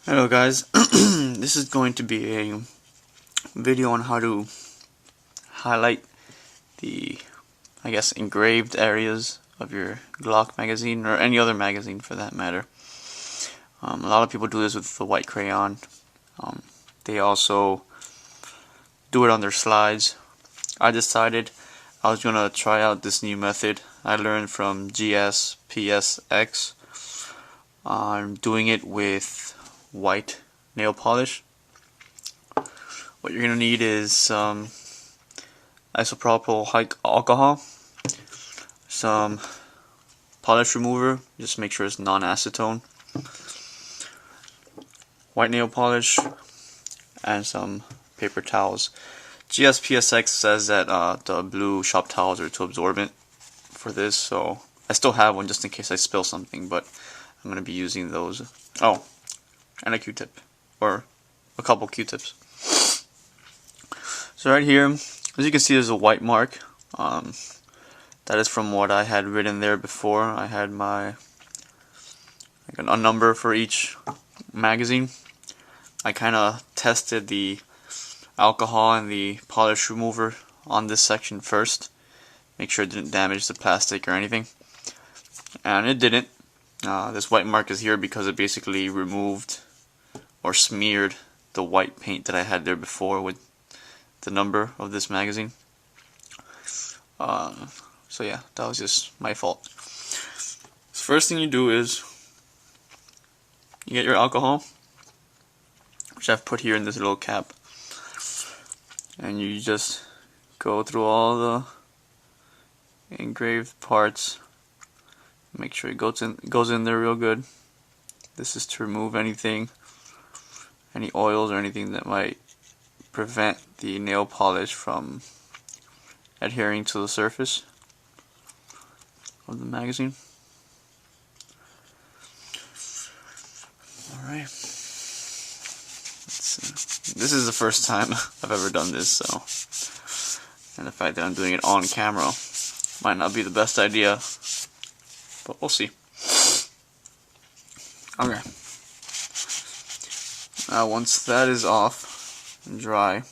Hello guys, this is going to be a video on how to highlight the, engraved areas of your Glock magazine, or any other magazine for that matter. A lot of people do this with the white crayon. They also do it on their slides. I decided I was going to try out this new method I learned from Gspsx. I'm doing it with white nail polish. What you're going to need is some isopropyl alcohol, some polish remover, just make sure it's non-acetone, white nail polish, and some paper towels. Gspsx says that the blue shop towels are too absorbent for this, so I still have one just in case I spill something, but I'm going to be using those. Oh, and a Q-tip, or a couple Q-tips. So right here, as you can see, there's a white mark. That is from what I had written there before. I had my a number for each magazine. I kind of tested the alcohol and the polish remover on this section first, make sure it didn't damage the plastic or anything, and it didn't. This white mark is here because it basically removed or smeared the white paint that I had there before with the number of this magazine. So yeah, that was just my fault. So first thing you do is you get your alcohol, which I've put here in this little cap, and you just go through all the engraved parts. Make sure it goes in there real good. This is to remove anything, any oils or anything that might prevent the nail polish from adhering to the surface of the magazine. Alright. This is the first time I've ever done this, so, and the fact that I'm doing it on camera might not be the best idea, but we'll see. Okay. Now once that is off and dry,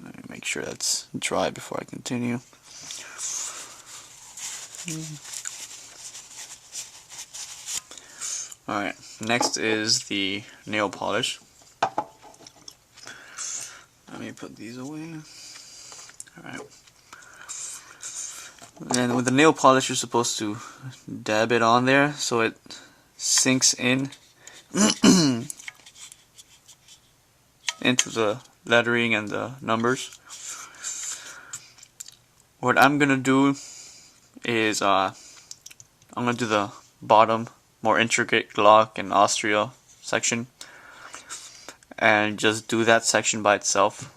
let me make sure that's dry before I continue. Alright, next is the nail polish. Let me put these away. Alright. And with the nail polish, you're supposed to dab it on there so it sinks in into the lettering and the numbers. What I'm gonna do is I'm gonna do the bottom, more intricate Glock and Austria section, and just do that section by itself.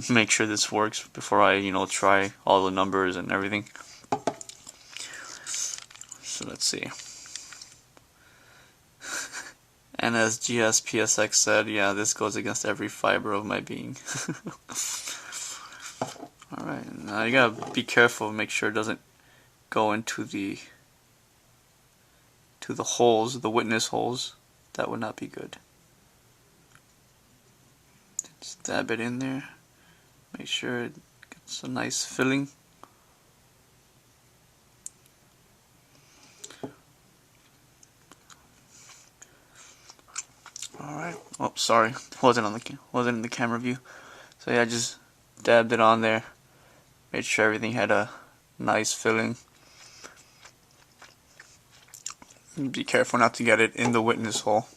Make sure this works before I try all the numbers and everything. So let's see. And as Gspsx said, yeah, this goes against every fiber of my being. Alright, now you gotta be careful, make sure it doesn't go into the holes, the witness holes. That would not be good. Just dab it in there. Make sure it gets a nice filling. Alright. Oh, sorry. Wasn't in the camera view. So yeah, I just dabbed it on there. Made sure everything had a nice filling. Be careful not to get it in the witness hole.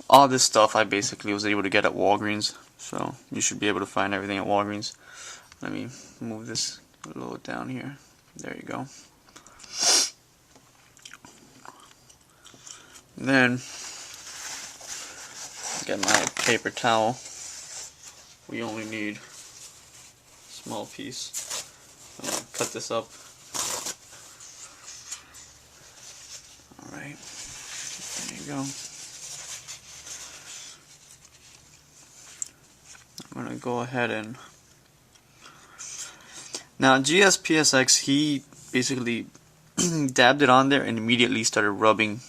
All this stuff I basically was able to get at Walgreens, so you should be able to find everything at Walgreens. Let me move this a little down here. There you go. Then get my paper towel. We only need a small piece. I'm gonna cut this up. Alright, there you go. I'm gonna go ahead and Now Gspsx, he basically dabbed it on there and immediately started rubbing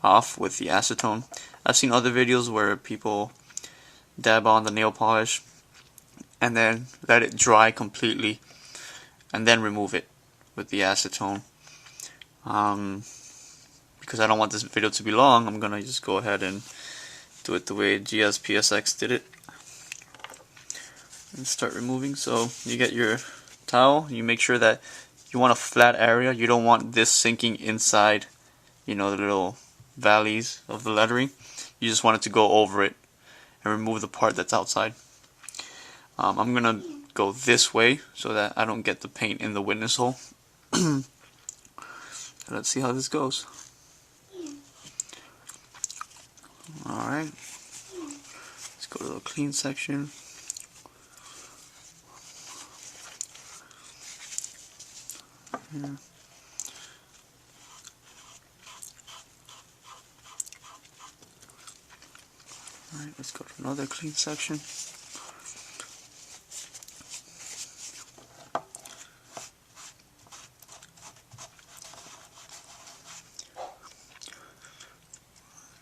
off with the acetone. I've seen other videos where people dab on the nail polish and then let it dry completely and then remove it with the acetone. Because I don't want this video to be long, I'm gonna just go ahead and do it the way Gspsx did it and start removing. So you get your towel, you make sure that you want a flat area. You don't want this sinking inside, you know, the little valleys of the lettering. You just want it to go over it and remove the part that's outside. I'm gonna go this way so that I don't get the paint in the witness hole. Let's see how this goes. Alright, let's go to the clean section. Yeah. Alright, let's go to another clean section.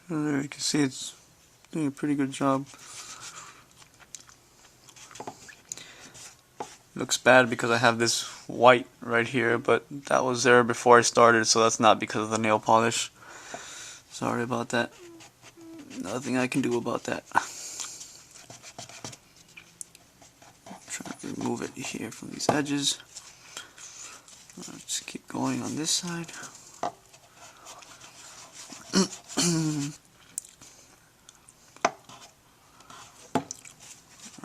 And there you can see it's doing a pretty good job. Looks bad because I have this white right here, but that was there before I started, so that's not because of the nail polish. Sorry about that. Nothing I can do about that. Try to remove it here from these edges. Let's keep going on this side.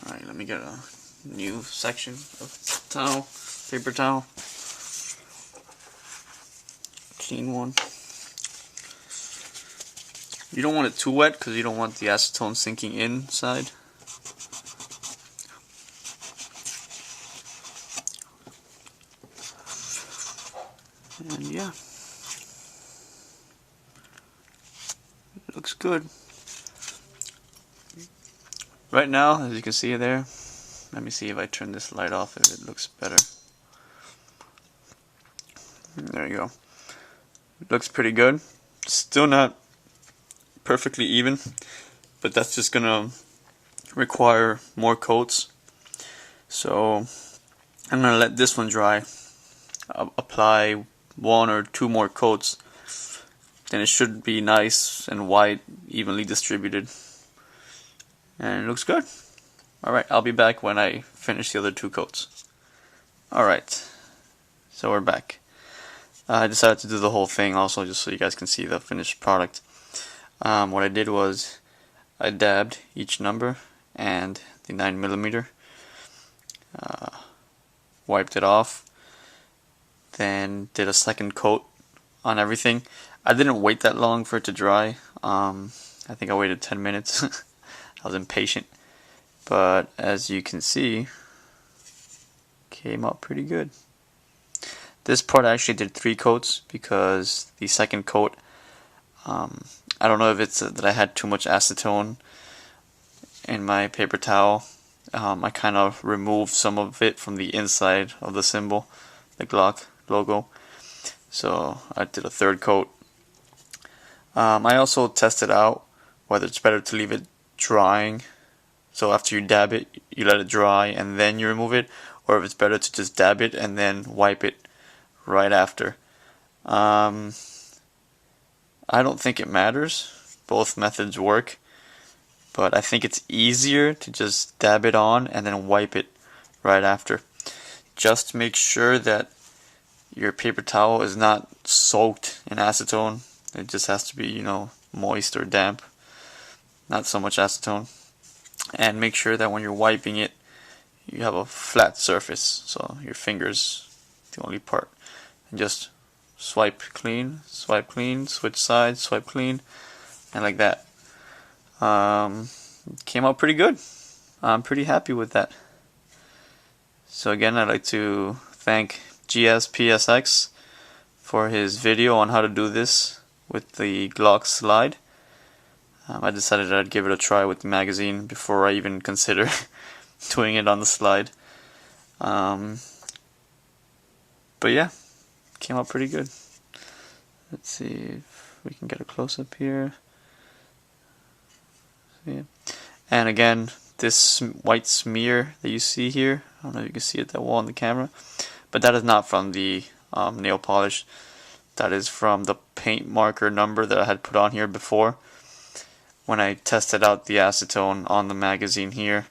Alright, let me get a new section of towel, paper towel. Clean one. You don't want it too wet because you don't want the acetone sinking inside. And yeah, it looks good. Right now, as you can see there, let me see if I turn this light off if it looks better. There you go. It looks pretty good. Still not perfectly even, but that's just gonna require more coats. So I'm gonna let this one dry. I'll apply 1 or 2 more coats. Then it should be nice and white, evenly distributed. And it looks good. Alright, I'll be back when I finish the other 2 coats. Alright, so we're back. I decided to do the whole thing also just so you guys can see the finished product. What I did was I dabbed each number and the 9mm, wiped it off, then did a second coat on everything. I didn't wait that long for it to dry. I think I waited 10 minutes. I was impatient, but as you can see, came out pretty good. This part I actually did 3 coats because the second coat, I don't know if it's that I had too much acetone in my paper towel. I kind of removed some of it from the inside of the symbol, the Glock logo, so I did a 3rd coat. I also tested out whether it's better to leave it drying, so after you dab it, you let it dry and then you remove it, or if it's better to just dab it and then wipe it right after. I don't think it matters. Both methods work, but I think it's easier to just dab it on and then wipe it right after. Just make sure that your paper towel is not soaked in acetone. It just has to be, you know, moist or damp, not so much acetone. And make sure that when you're wiping it, you have a flat surface, so your fingers the only part. And just swipe clean, switch sides, swipe clean, and like that. Came out pretty good. I'm pretty happy with that. So again, I'd like to thank Gspsx for his video on how to do this with the Glock slide. I decided I'd give it a try with the magazine before I even consider doing it on the slide. But yeah, came out pretty good. Let's see if we can get a close-up here. Yeah. And again, this white smear that you see here, I don't know if you can see it that well on the camera, but that is not from the nail polish. That is from the paint marker number that I had put on here before. When I tested out the acetone on the magazine here,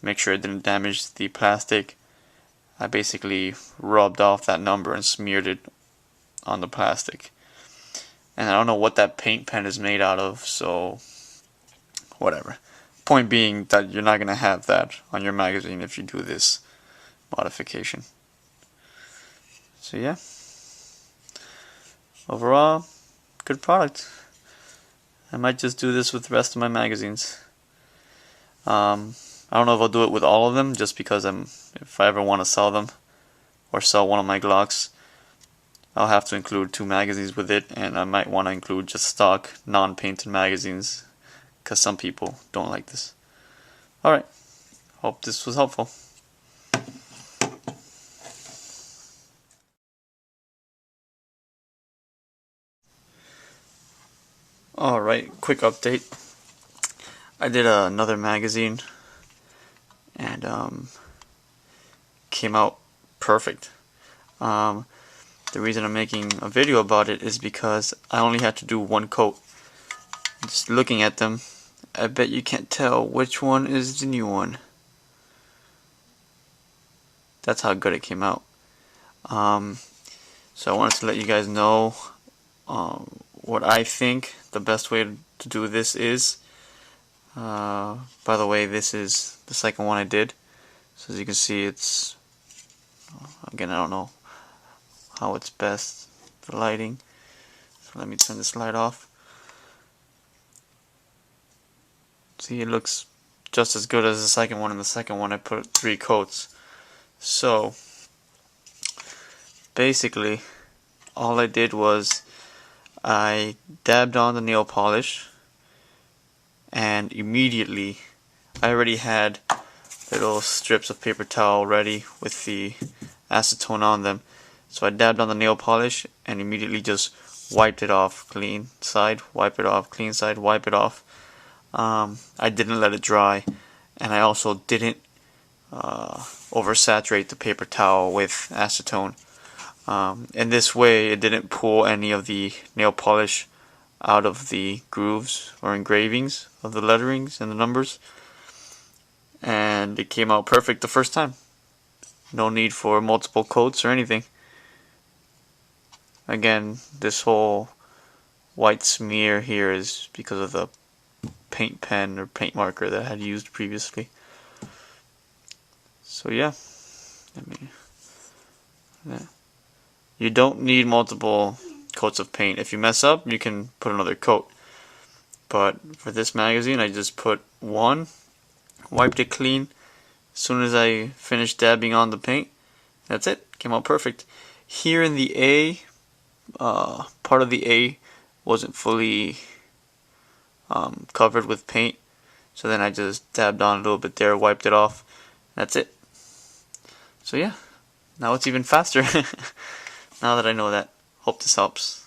make sure it didn't damage the plastic, I basically rubbed off that number and smeared it on the plastic. And I don't know what that paint pen is made out of, so whatever. Point being that you're not going to have that on your magazine if you do this modification. So yeah, overall, good product. I might just do this with the rest of my magazines. I don't know if I'll do it with all of them, just because if I ever want to sell them or sell one of my Glocks, I'll have to include 2 magazines with it, and I might want to include just stock non-painted magazines, because some people don't like this. Alright, hope this was helpful. Alright, quick update. I did another magazine, and came out perfect. The reason I'm making a video about it is because I only had to do 1 coat. Just looking at them, I bet you can't tell which one is the new one. That's how good it came out. So I wanted to let you guys know what I think the best way to do this is. By the way, this is the second one I did. So as you can see, it's, again, I don't know how it's best, the lighting. So let me turn this light off. See, it looks just as good as the second one. In the second one I put 3 coats. So basically all I did was I dabbed on the nail polish, and immediately I already had little strips of paper towel ready with the acetone on them. So I dabbed on the nail polish and immediately just wiped it off. Clean side, wipe it off. Clean side, wipe it off. I didn't let it dry, and I also didn't oversaturate the paper towel with acetone. In this way, it didn't pull any of the nail polish out of the grooves or engravings of the letterings and the numbers, and it came out perfect the first time. No need for multiple coats or anything. Again, this whole white smear here is because of the paint pen or paint marker that I had used previously. So yeah, you don't need multiple coats of paint. If you mess up, you can put another coat. But for this magazine, I just put 1, wiped it clean. As soon as I finished dabbing on the paint, that's it. Came out perfect. Here in the A, part of the A wasn't fully covered with paint, so then I just dabbed on a little bit there, wiped it off. That's it. So yeah, now it's even faster. Now that I know that, hope this helps.